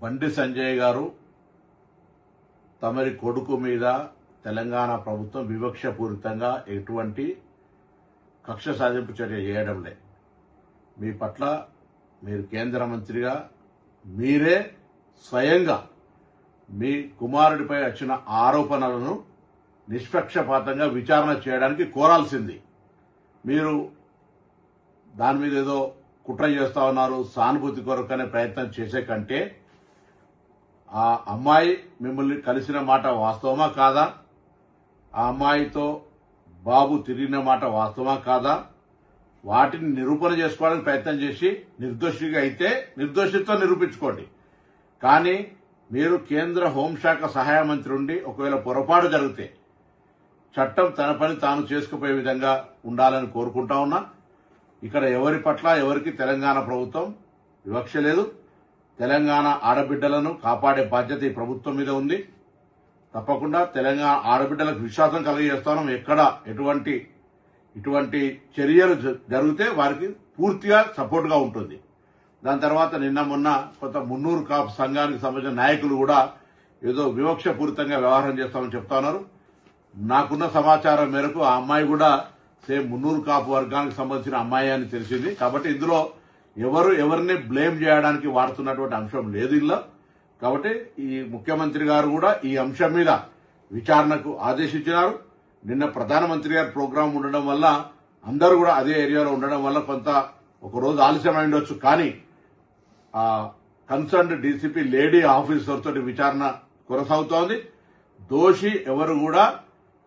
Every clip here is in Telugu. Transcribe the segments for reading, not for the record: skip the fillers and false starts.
బండి సంజయ్ గారు తమరి కొడుకు మీద తెలంగాణ ప్రభుత్వం వివక్షపూరితంగా ఎటువంటి కక్ష సాధింపు చర్య చేయడంలే. మీ పట్ల మీరు కేంద్ర మంత్రిగా మీరే స్వయంగా మీ కుమారుడిపై వచ్చిన ఆరోపణలను నిష్పక్షపాతంగా విచారణ చేయడానికి కోరాల్సింది. మీరు దాని మీద ఏదో కుట్ర చేస్తా ఉన్నారు, సానుభూతి కొరకనే ప్రయత్నం చేసే కంటే ఆ అమ్మాయి మిమ్మల్ని కలిసిన మాట వాస్తవమా కాదా, ఆ అమ్మాయితో బాబు తిరిగిన మాట వాస్తవమా కాదా, వాటిని నిరూపణ చేసుకోవడానికి ప్రయత్నం చేసి నిర్దోషిగా అయితే నిర్దోషిత్వం నిరూపించుకోండి. కానీ మీరు కేంద్ర హోంశాఖ సహాయ మంత్రి ఉండి ఒకవేళ పొరపాటు జరిగితే చట్టం తన పని తాను చేసుకుపోయే విధంగా ఉండాలని కోరుకుంటా ఉన్నా. ఇక్కడ ఎవరి పట్ల ఎవరికి తెలంగాణ ప్రభుత్వం వివక్ష లేదు. తెలంగాణ ఆడబిడ్డలను కాపాడే బాధ్యత ఈ ప్రభుత్వం మీద ఉంది. తప్పకుండా తెలంగాణ ఆడబిడ్డలకు విశ్వాసం కలిగజేస్తాం. ఎక్కడ ఇటువంటి చర్యలు జరిగితే వారికి పూర్తిగా సపోర్ట్గా ఉంటుంది. దాని తర్వాత నిన్న మొన్న కొంత మున్నూరు కాపు సంఘానికి సంబంధించిన నాయకులు కూడా ఏదో వివక్షపూరితంగా వ్యవహారం చేస్తామని చెప్తా ఉన్నారు. నాకున్న సమాచారం మేరకు ఆ అమ్మాయి కూడా సేమ్ మున్నూరు కాపు వర్గానికి సంబంధించిన అమ్మాయి అని తెలిసింది. కాబట్టి ఇందులో ఎవరిని బ్లేమ్ చేయడానికి వాడుతున్నటువంటి అంశం లేదు ఇందులో. కాబట్టి ఈ ముఖ్యమంత్రి గారు కూడా ఈ అంశం మీద విచారణకు ఆదేశించినారు. నిన్న ప్రధానమంత్రి గారి ప్రోగ్రాం ఉండడం వల్ల అందరూ కూడా అదే ఏరియాలో ఉండడం వల్ల కొంత ఒక రోజు ఆలస్యమై ఉండొచ్చు. కానీ ఆ కన్సర్న్డ్ డీసీపీ లేడీ ఆఫీసర్ తోటి విచారణ కొనసాగుతోంది. దోషి ఎవరు కూడా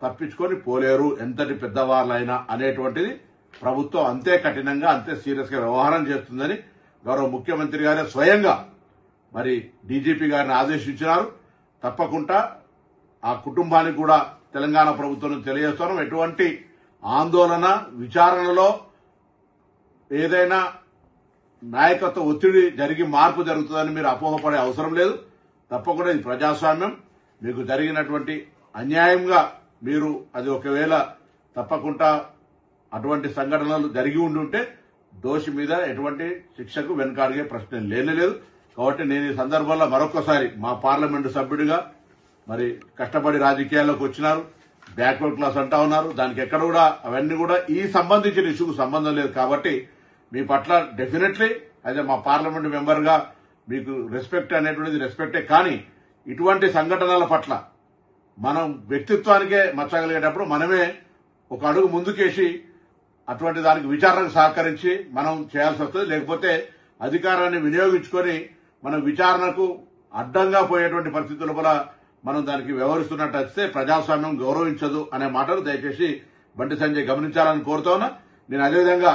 తప్పించుకొని పోలేరు, ఎంతటి పెద్దవాళ్ళైనా అనేటువంటిది ప్రభుత్వం అంతే కఠినంగా అంతే సీరియస్ గా వ్యవహారం చేస్తుందని గౌరవ ముఖ్యమంత్రి గారే స్వయంగా మరి డీజీపీ గారిని ఆదేశించినారు. తప్పకుండా ఆ కుటుంబానికి కూడా తెలంగాణ ప్రభుత్వం తెలియజేస్తున్నాం. ఎటువంటి ఆందోళన విచారణలో ఏదైనా నాయకత్వ ఒత్తిడి జరిగి మార్పు జరుగుతుందని మీరు అపోహపడే అవసరం లేదు. తప్పకుండా ఇది ప్రజాస్వామ్యం. మీకు జరిగినటువంటి అన్యాయంగా మీరు అది ఒకవేళ తప్పకుండా అటువంటి సంఘటనలు జరిగి ఉండుంటే దోషి మీద ఎటువంటి శిక్షకు వెనకాడిగే ప్రశ్న లేనేలేదు. కాబట్టి నేను ఈ సందర్భంలో మరొకసారి మా పార్లమెంటు సభ్యుడిగా మరి కష్టపడి రాజకీయాల్లోకి వచ్చినారు, బ్యాక్వర్డ్ క్లాస్ అంటా ఉన్నారు. దానికి ఎక్కడ కూడా అవన్నీ కూడా ఈ సంబంధించిన ఇష్యూకు సంబంధం లేదు. కాబట్టి మీ పట్ల డెఫినెట్లీ అదే మా పార్లమెంటు మెంబర్ గా మీకు రెస్పెక్ట్ అనేటువంటిది రెస్పెక్టే. కానీ ఇటువంటి సంఘటనల పట్ల మనం వ్యక్తిత్వానికే మచ్చగలిగేటప్పుడు మనమే ఒక అడుగు ముందుకేసి అటువంటి దానికి విచారణకు సహకరించి మనం చేయాల్సి వస్తుంది. లేకపోతే అధికారాన్ని వినియోగించుకొని మనం విచారణకు అడ్డంగా పోయేటువంటి పరిస్థితుల వల్ల మనం దానికి వ్యవహరిస్తున్నట్టు వస్తే ప్రజాస్వామ్యం గౌరవించదు అనే మాటలు దయచేసి బండి సంజయ్ గమనించాలని కోరుతా ఉన్నా. నేను అదేవిధంగా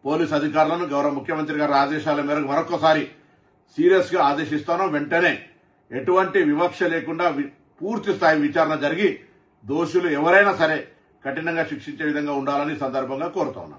పోలీసు అధికారులను గౌరవ ముఖ్యమంత్రి గారి ఆదేశాల మేరకు మరొకసారి సీరియస్ గా ఆదేశిస్తాను. వెంటనే ఎటువంటి వివక్ష లేకుండా పూర్తి స్థాయి విచారణ జరిగి దోషులు ఎవరైనా సరే కఠినంగా శిక్షించే విధంగా ఉండాలని సందర్భంగా కోరుతా ఉన్నా.